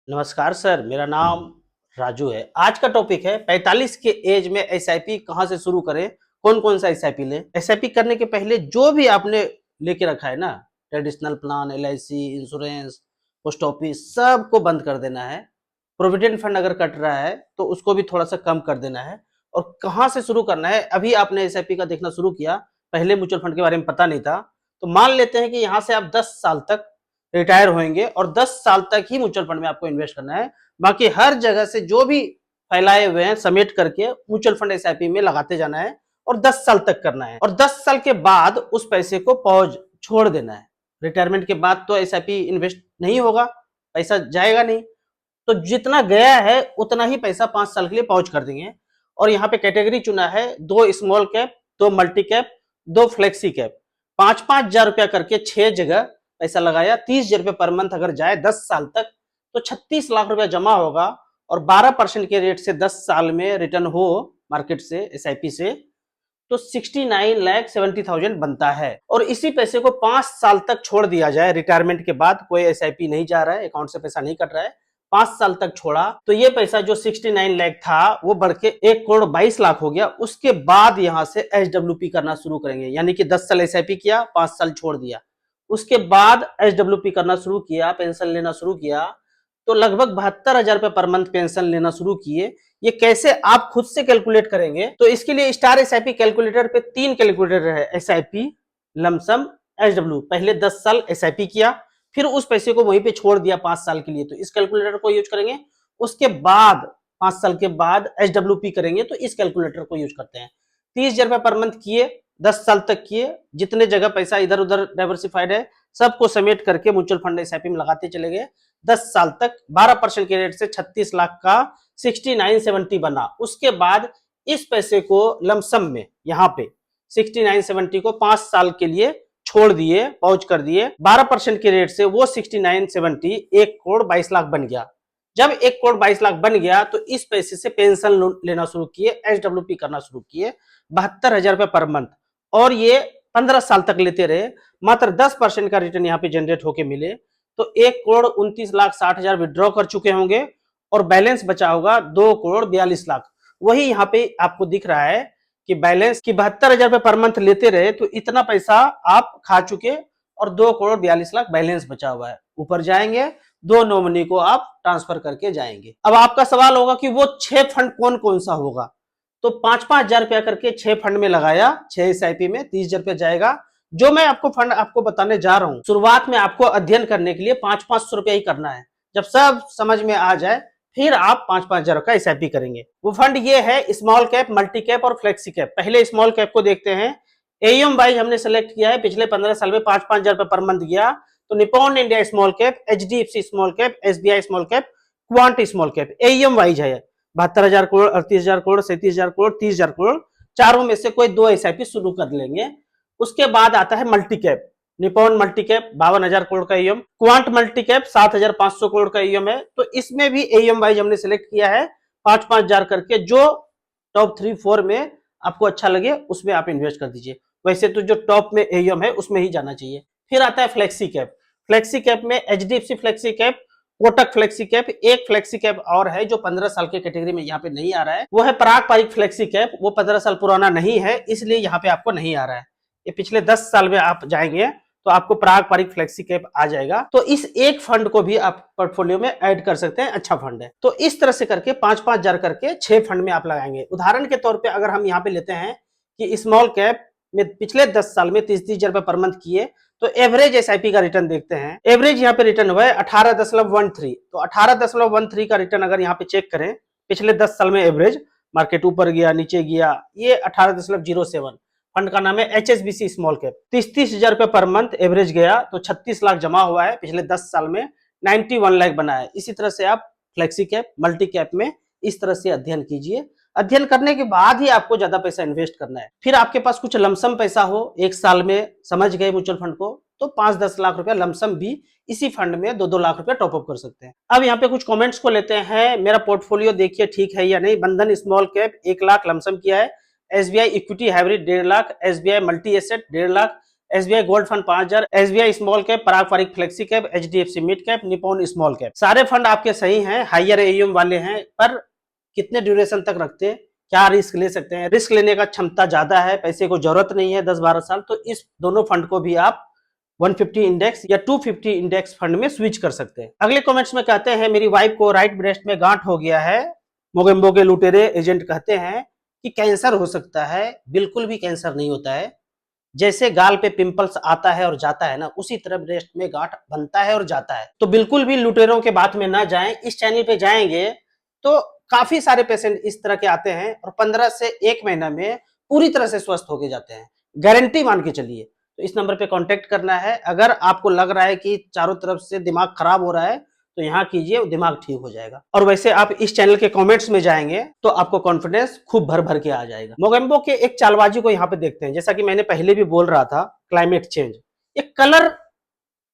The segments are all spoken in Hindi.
नमस्कार सर, मेरा नाम राजू है। आज का टॉपिक है 45 के एज में एसआईपी कहाँ से शुरू करें, कौन कौन सा एसआईपी लें। एसआईपी करने के पहले जो भी आपने लेके रखा है ना, traditional plan, LIC, insurance, post office, सबको बंद कर देना है। प्रोविडेंट फंड अगर कट रहा है तो उसको भी थोड़ा सा कम कर देना है। और कहाँ से शुरू करना है, अभी आपने एसआईपी का देखना शुरू किया, पहले म्यूचुअल फंड के बारे में पता नहीं था, तो मान लेते हैं कि यहाँ से आप 10 साल तक रिटायर होंगे और 10 साल तक ही म्यूचुअल फंड में आपको इन्वेस्ट करना है। बाकी हर जगह से जो भी फैलाए हुए हैं समेट करके म्यूचुअल फंड एसआईपी में लगाते जाना है और 10 साल तक करना है। और 10 साल के बाद उस पैसे को पॉज छोड़ देना है। रिटायरमेंट के बाद तो एसआईपी इन्वेस्ट नहीं होगा, पैसा जाएगा नहीं, तो जितना गया है उतना ही पैसा 5 साल के लिए पॉज कर देंगे। और यहाँ पे कैटेगरी चुना है, 2 small cap, 2 multi cap, 2 flexi cap. 5-5 हजार रुपया करके 6 जगह पैसा लगाया, 30 हजार रुपये पर मंथ अगर जाए 10 साल तक तो 36 लाख रुपया जमा होगा। और 12% के रेट से 10 साल में रिटर्न हो मार्केट से, एसआईपी से, तो 69,70,000 बनता है। और इसी पैसे को 5 साल तक छोड़ दिया जाए, रिटायरमेंट के बाद कोई एसआईपी नहीं जा रहा है, अकाउंट से पैसा नहीं कट रहा है, 5 साल तक छोड़ा, तो ये पैसा जो 69 लाख था वो बढ़ के 1,22,00,000 हो गया। उसके बाद यहां से एचडब्ल्यूपी करना शुरू करेंगे, यानी कि 10 साल एसआईपी किया, 5 साल छोड़ दिया, उसके बाद एचडब्ल्यूपी करना शुरू किया, पेंशन लेना शुरू किया, तो लगभग 72,000 रुपए पर मंथ पेंशन लेना शुरू किए। ये कैसे आप खुद से कैलकुलेट करेंगे, तो इसके लिए स्टार एसआईपी कैलकुलेटर पे 3 कैलकुलेटर है, एसआईपी, लमसम, एचडब्ल्यू। पहले 10 साल एसआईपी किया, फिर उस पैसे को वहीं पे छोड़ दिया 5 साल के लिए, तो इस कैलकुलेटर को यूज करेंगे। उसके बाद 5 साल के बाद एचडब्ल्यूपी करेंगे, तो इस कैलकुलेटर को यूज करते हैं। 30,000 रुपए पर मंथ किए, 10 साल तक किए, जितने जगह पैसा इधर उधर डाइवर्सिफाइड है सबको समेट करके म्यूचुअल फंड एसआईपी में लगाते चले गए 10 साल तक। 12% के रेट से 36 लाख का 6970 बना। उसके बाद इस पैसे को लमसम में यहाँ पे 6970 को 5 साल के लिए छोड़ दिए, पॉज कर दिए। 12% के रेट से वो 6970 1,22,00,000 बन गया। जब 1,22,00,000 बन गया तो इस पैसे से पेंशन लेना शुरू किए, एचडब्ल्यूपी करना शुरू किए, 72,000 रुपए पर मंथ। और ये 15 साल तक लेते रहे, मात्र 10% का रिटर्न यहाँ पे जनरेट होके मिले, तो 1,29,60,000 विड्रॉ कर चुके होंगे और बैलेंस बचा होगा 2,42,00,000। वही यहाँ पे आपको दिख रहा है कि बैलेंस की 72,000 रुपए पर मंथ लेते रहे तो इतना पैसा आप खा चुके और 2,42,00,000 बैलेंस बचा हुआ है। ऊपर जाएंगे, 2 नॉमिनी को आप ट्रांसफर करके जाएंगे। अब आपका सवाल होगा कि वो 6 फंड कौन कौन सा होगा, तो 5-5 हजार रुपया करके 6 फंड में लगाया, 6 एसआईपी में 30,000 रुपया जाएगा। जो मैं आपको फंड आपको बताने जा रहा हूं, शुरुआत में आपको अध्ययन करने के लिए 500-500 रुपया ही करना है। जब सब समझ में आ जाए फिर आप 5-5 हजार का एसआईपी करेंगे। वो फंड ये है, स्मॉल कैप, मल्टी कैप और फ्लेक्सी कैप। पहले स्मॉल कैप को देखते हैं। एएम वाइज हमने सेलेक्ट किया है, पिछले 15 साल में 5-5 हजार रुपए पर मंथ गया, तो Nippon India small cap, HDFC small cap, SBI small cap, quant small cap. Am wise है 72,000 करोड़, 38,000 करोड़, 37,000 करोड़, 30,000 करोड़, चारों में से कोई 2 एसआईपी शुरू कर लेंगे। उसके बाद आता है multi cap. Nippon multi cap 52,000 crore का AM, Quant multi cap 7,500 crore का एएम है, तो इसमें भी एएम वाइज हमने सिलेक्ट किया है 5-5 हजार करके। जो टॉप 3-4 में आपको अच्छा लगे उसमें आप इन्वेस्ट कर दीजिए। वैसे तो जो टॉप में एएम है उसमें ही जाना चाहिए। फिर आता है फ्लेक्सी कैप। फ्लेक्सी कैप में HDFC flexi cap, Kotak flexi cap, एक फ्लेक्सी कैप और है जो 15 साल के कैटेगरी में यहाँ पे नहीं आ रहा है, वो है पराग पारिक फ्लेक्सी कैप। वो 15 साल पुराना नहीं है, इसलिए यहाँ पे आपको नहीं आ रहा है। ये पिछले 10 साल में आप जाएंगे तो आपको पराग पारिक फ्लेक्सी कैप आ जाएगा। तो इस एक फंड को भी आप पोर्टफोलियो में ऐड कर सकते हैं, अच्छा फंड है। तो इस तरह से करके 5-5 हजार करके 6 फंड में आप लगाएंगे। उदाहरण के तौर पे अगर हम यहाँ पे लेते हैं कि स्मॉल कैप में पिछले 10 साल में 30-30 हजार रुपए पर मंथ किए, तो एवरेज एसआईपी का रिटर्न देखते हैं। एवरेज यहाँ पे रिटर्न हुआ है 18.13। तो 18.13 का रिटर्न अगर यहाँ पे चेक करें, पिछले 10 साल में एवरेज, मार्केट ऊपर गया नीचे गया, ये 18.07। फंड का नाम है एचएसबीसी स्मॉल कैप। 30-30 हजार रुपए पर मंथ एवरेज गया, तो 36 लाख जमा हुआ है पिछले 10 साल में, 91 लाख बना है। इसी तरह से आप फ्लेक्सी कैप, मल्टी कैप में इस तरह से अध्ययन कीजिए। अध्ययन करने के बाद ही आपको ज्यादा पैसा इन्वेस्ट करना है। फिर आपके पास कुछ लमसम पैसा हो, एक साल में समझ गए म्यूचुअल फंड को, तो 5-10 लाख रुपया लमसम भी इसी फंड में 2-2 लाख रुपया टॉपअप कर सकते हैं। अब यहाँ पे कुछ कमेंट्स को लेते हैं। मेरा पोर्टफोलियो देखिए ठीक है या नहीं। बंधन स्मॉल कैप 1 लाख लमसम किया है, SBI equity hybrid 1.5 lakh, SBI multi asset 1.5 lakh, SBI gold fund 5,000, SBI small cap, Parag Parikh flexi cap, HDFC mid cap, Nippon small cap. सारे फंड आपके सही हैं, हायर AUM वाले हैं, पर कितने ड्यूरेशन तक रखते हैं, क्या रिस्क ले सकते हैं, रिस्क लेने का क्षमता ज्यादा है, पैसे को जरूरत नहीं है 10-12 साल, तो इस दोनों फंड को भी आप 150 इंडेक्स या 250 इंडेक्स फंड में स्विच कर सकते हैं। अगले कमेंट्स में कहते हैं मेरी वाइफ को राइट ब्रेस्ट में गांठ हो गया है। मोगेम्बो के लुटेरे एजेंट कहते हैं कि कैंसर हो सकता है। बिल्कुल भी कैंसर नहीं होता है। जैसे गाल पे पिंपल्स आता है और जाता है ना, उसी तरह ब्रेस्ट में गांठ बनता है और जाता है। तो बिल्कुल भी लुटेरों के बात में ना जाएं। इस चैनल पे जाएंगे तो काफी सारे पेशेंट इस तरह के आते हैं और 15 से 1 महीना में पूरी तरह से स्वस्थ होके जाते हैं, गारंटी मान के चलिए। तो इस नंबर पे कांटेक्ट करना है। अगर आपको लग रहा है कि चारों तरफ से दिमाग खराब हो रहा है तो यहाँ कीजिए, दिमाग ठीक हो जाएगा। और वैसे आप इस चैनल के कमेंट्स में जाएंगे तो आपको कॉन्फिडेंस खूब भर भर के आ जाएगा। मोगेम्बो के एक चालबाजी को यहाँ पे देखते हैं। जैसा कि मैंने पहले भी बोल रहा था, क्लाइमेट चेंज, एक कलर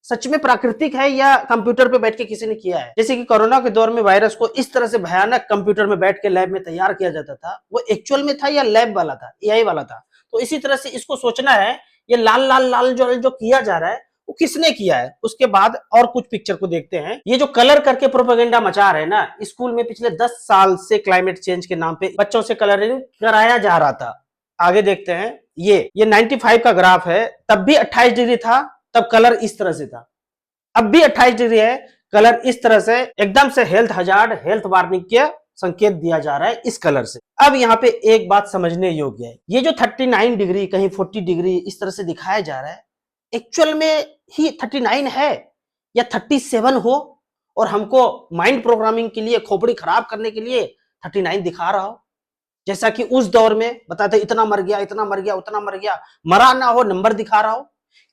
सच में प्राकृतिक है या कंप्यूटर पे बैठ के किसी ने किया है। जैसे कि कोरोना के दौर में वायरस को इस तरह से भयानक कंप्यूटर में बैठ के लैब में तैयार किया जाता था, वो एक्चुअल में था या लैब वाला था, AI वाला था। तो इसी तरह से इसको सोचना है, ये लाल लाल लाल जो किया जा रहा है वो किसने किया है। उसके बाद और कुछ पिक्चर को देखते हैं। ये जो कलर करके प्रोपेगेंडा मचा रहे हैं ना, स्कूल में पिछले 10 साल से क्लाइमेट चेंज के नाम पे बच्चों से कलरिंग कराया जा रहा था। आगे देखते हैं। ये 95 का ग्राफ है, तब भी 28 डिग्री था, तब कलर इस तरह से था। अब भी 28 डिग्री है, कलर इस तरह से एकदम से हेल्थ हजार्ड, हेल्थ वार्निंग के संकेत दिया जा रहा है इस कलर से। अब यहाँ पे एक बात समझने योग्य है, ये जो 39 डिग्री कहीं 40 डिग्री इस तरह से दिखाया जा रहा है, एक्चुअल में ही 39 है या 37 हो, और हमको माइंड प्रोग्रामिंग के लिए, खोपड़ी खराब करने के लिए 39 दिखा रहा हो। जैसा कि उस दौर में बताते इतना मर गया, इतना मर गया, उतना मर गया, मरा ना हो नंबर दिखा रहा हो,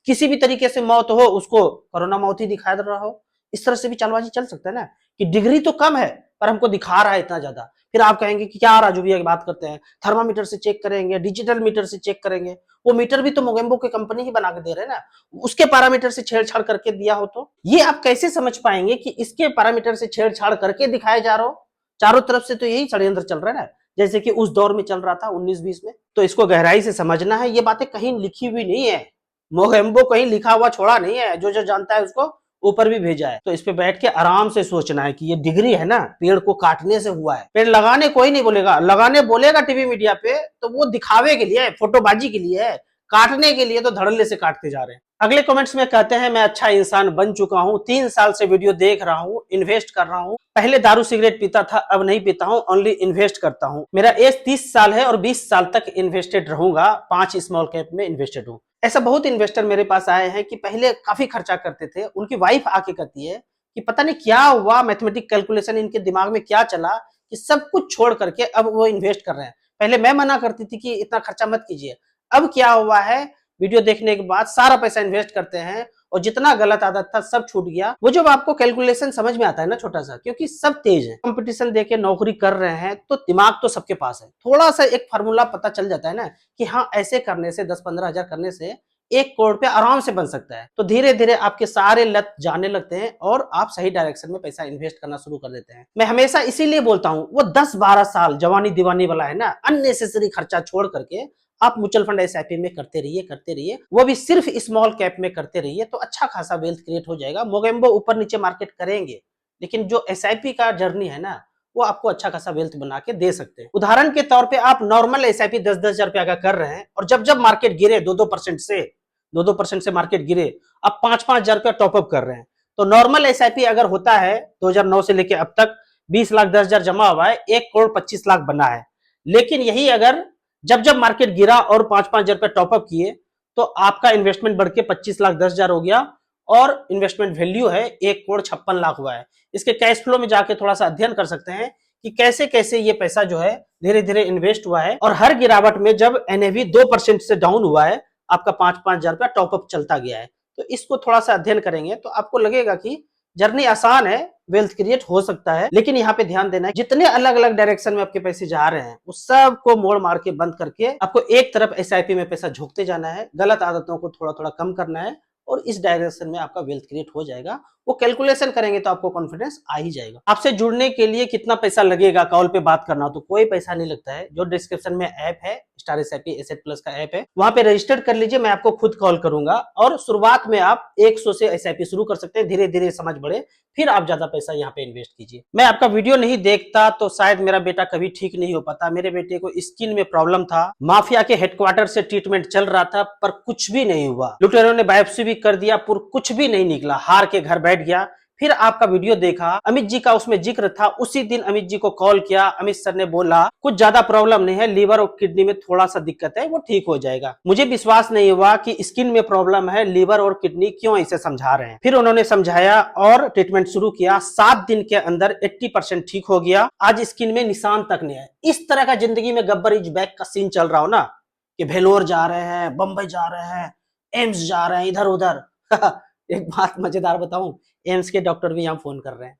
किसी भी तरीके से मौत हो उसको कोरोना मौत ही दिखा रहा हो। इस तरह से भी चालबाजी चल सकता है ना, कि डिग्री तो कम है पर हमको दिखा रहा है इतना ज्यादा। फिर आप कहेंगे कि क्या राजू भैया की बात करते हैं, थर्मामीटर से चेक करेंगे, डिजिटल मीटर से चेक करेंगे। वो मीटर भी तो मोगेम्बो की कंपनी ही बना के दे रहे हैं ना, उसके पैरामीटर से छेड़छाड़ करके दिया हो तो ये आप कैसे समझ पाएंगे कि इसके पैरामीटर से छेड़छाड़ करके दिखाया जा रहा हो। चारों तरफ से तो यही षड्यंत्र चल रहा है ना, जैसे कि उस दौर में चल रहा था 19-20 में। तो इसको गहराई से समझना है। ये बातें कहीं लिखी हुई नहीं है, मोगेम्बो कहीं लिखा हुआ छोड़ा नहीं है, जो जानता है उसको ऊपर भी भेजा है। तो इस पे बैठ के आराम से सोचना है कि ये डिग्री है ना, पेड़ को काटने से हुआ है। पेड़ लगाने कोई नहीं बोलेगा, लगाने बोलेगा टीवी मीडिया पे तो वो दिखावे के लिए, फोटोबाजी के लिए है, काटने के लिए तो धड़ल्ले से काटते जा रहे हैं। अगले कमेंट्स में कहते हैं मैं अच्छा इंसान बन चुका हूँ, 3 साल से वीडियो देख रहा हूँ, इन्वेस्ट कर रहा हूँ। पहले दारू सिगरेट पीता था, अब नहीं पीता हूँ, ओनली इन्वेस्ट करता हूँ। मेरा एज 30 साल है और 20 साल तक इन्वेस्टेड रहूंगा, 5 स्मॉल कैप में इन्वेस्टेड हूँ। ऐसा बहुत इन्वेस्टर मेरे पास आए हैं कि पहले काफी खर्चा करते थे, उनकी वाइफ आके कहती है कि पता नहीं क्या हुआ, मैथमेटिक कैलकुलेशन इनके दिमाग में क्या चला कि सब कुछ छोड़ करके अब वो इन्वेस्ट कर रहे हैं। पहले मैं मना करती थी कि इतना खर्चा मत कीजिए, अब क्या हुआ है, वीडियो देखने के बाद सारा पैसा इन्वेस्ट करते हैं और जितना गलत आदत था सब छूट गया। वो जब आपको कैलकुलेशन समझ में आता है ना छोटा सा, क्योंकि सब तेज है, कंपटीशन देके नौकरी कर रहे हैं तो दिमाग तो सबके पास है, थोड़ा सा एक फार्मूला पता चल जाता है ना कि हाँ ऐसे करने से 10-15 हजार करने से 1 करोड़ पे आराम से बन सकता है। तो धीरे धीरे आपके सारे लत जाने लगते हैं और आप सही डायरेक्शन में पैसा इन्वेस्ट करना शुरू कर देते हैं। मैं हमेशा इसीलिए बोलता हूँ, वो 10-12 साल जवानी दीवानी वाला है ना, अननेसेसरी खर्चा छोड़ करके आप म्यूचुअल फंड SIP में करते रहिए, वो भी सिर्फ स्मॉल कैप में करते रहिए, तो अच्छा खासा वेल्थ क्रिएट हो जाएगा। मोगेम्बो ऊपर नीचे मार्केट करेंगे, लेकिन जो SIP का जर्नी है ना, वो आपको अच्छा खासा वेल्थ बना के दे सकते हैं। उदाहरण के तौर पे आप नॉर्मल SIP 10-10 हजार रुपया का कर रहे हैं और जब मार्केट गिरे 2-2% से मार्केट गिरे, आप 5-5 हजार रुपया टॉपअप कर रहे हैं। तो नॉर्मल SIP अगर होता है 2009 से लेके अब तक 20 लाख 10 हजार जमा हुआ है, 1 करोड़ 25 लाख बना है। लेकिन यही अगर जब मार्केट गिरा और 5-5 हजार रुपया टॉपअप किए तो आपका इन्वेस्टमेंट बढ़ के 25 लाख 10 हजार हो गया और इन्वेस्टमेंट वैल्यू है 1 करोड़ 56 लाख हुआ है। इसके कैश फ्लो में जाके थोड़ा सा अध्ययन कर सकते हैं कि कैसे कैसे ये पैसा जो है धीरे धीरे इन्वेस्ट हुआ है, और हर गिरावट में जब NAV 2% से डाउन हुआ है, आपका 5-5 हजार रुपया टॉपअप चलता गया है। तो इसको थोड़ा सा अध्ययन करेंगे तो आपको लगेगा कि जर्नी आसान है, वेल्थ क्रिएट हो सकता है। लेकिन यहाँ पे ध्यान देना है, जितने अलग अलग डायरेक्शन में आपके पैसे जा रहे हैं उस सब को मोड़ मार के बंद करके आपको एक तरफ SIP में पैसा झोंकते जाना है, गलत आदतों को थोड़ा थोड़ा कम करना है और इस डायरेक्शन में आपका वेल्थ क्रिएट हो जाएगा। वो कैलकुलेशन करेंगे तो आपको कॉन्फिडेंस आ ही जाएगा। आपसे जुड़ने के लिए कितना पैसा लगेगा, कॉल पे बात करना, तो कोई पैसा नहीं लगता है। जो डिस्क्रिप्शन में ऐप है स्टार एसआईपी एसेट प्लस का ऐप है, वहां पे रजिस्टर कर लीजिए, मैं आपको खुद कॉल करूंगा और शुरुआत में आप 100 से एसआईपी शुरू कर सकते हैं, धीरे धीरे समझ बढ़े फिर आप ज्यादा पैसा यहाँ पे इन्वेस्ट कीजिए। मैं आपका वीडियो नहीं देखता तो शायद मेरा बेटा कभी ठीक नहीं हो पाता। मेरे बेटे को स्किन में प्रॉब्लम था, माफिया के हेडक्वार्टर से ट्रीटमेंट चल रहा था पर कुछ भी नहीं हुआ, लुटेरों ने बायोप्सी भी कर दिया पर कुछ भी नहीं निकला, हार के घर बैठ गया। फिर आपका वीडियो देखा, अमित जी का उसमें जिक्र था, उसी दिन अमित जी को कॉल किया, अमित सर ने बोला कुछ ज्यादा प्रॉब्लम नहीं है, लीवर और किडनी में थोड़ा सा दिक्कत है, वो ठीक हो जाएगा। मुझे विश्वास नहीं हुआ कि स्किन में प्रॉब्लम है, लीवर और किडनी क्यों इसे समझा रहे हैं। फिर उन्होंने समझाया और ट्रीटमेंट शुरू किया, 7 दिन के अंदर 80% ठीक हो गया। आज स्किन में निशान तक नहीं है। इस तरह का जिंदगी में गब्बर इज बैक का सीन चल रहा हो ना, कि भेलोर जा रहे हैं, बंबई जा रहे हैं, एम्स जा रहे हैं, इधर उधर एक बात मजेदार बताऊं, एम्स के डॉक्टर भी यहाँ फोन कर रहे हैं,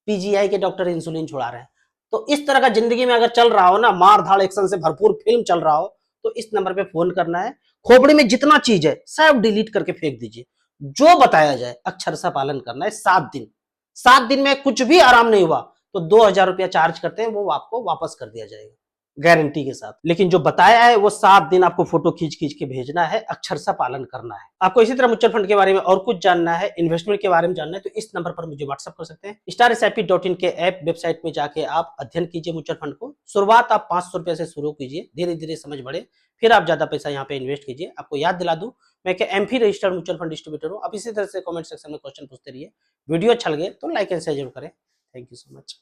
पीजीआई के डॉक्टर इंसुलिन छुड़ा रहे हैं। तो इस तरह का जिंदगी में अगर चल रहा हो ना, मार धाड़ एक्शन से भरपूर फिल्म चल रहा हो, तो इस नंबर पे फोन करना है। खोपड़ी में जितना चीज है सब डिलीट करके फेंक दीजिए, जो बताया जाए अक्षरशः पालन करना है। 7 दिन में कुछ भी आराम नहीं हुआ तो 2000 रुपया चार्ज करते हैं, वो आपको वापस कर दिया जाएगा गारंटी के साथ। लेकिन जो बताया है वो 7 दिन आपको फोटो खींच खींच के भेजना है, अक्षरशः पालन करना है। आपको इसी तरह म्यूचुअल फंड के बारे में और कुछ जानना है, इन्वेस्टमेंट के बारे में जानना है, तो इस नंबर पर मुझे व्हाट्सअप कर सकते हैं। StarSIP.in के ऐप वेबसाइट में जाके आप अध्ययन कीजिए म्यूचुअल फंड को। शुरुआत आप 500 रुपए से शुरू कीजिए, धीरे धीरे समझ बढ़े फिर आप ज्यादा पैसा यहाँ पे इन्वेस्ट कीजिए। आपको याद दिला दूं, मैं AMFI registered mutual fund distributor हूँ। आप इसी तरह से कमेंट सेक्शन में क्वेश्चन पूछते रहिए। वीडियो अच्छा लगे तो लाइक एंड शेयर जरूर करें। Thank you so much.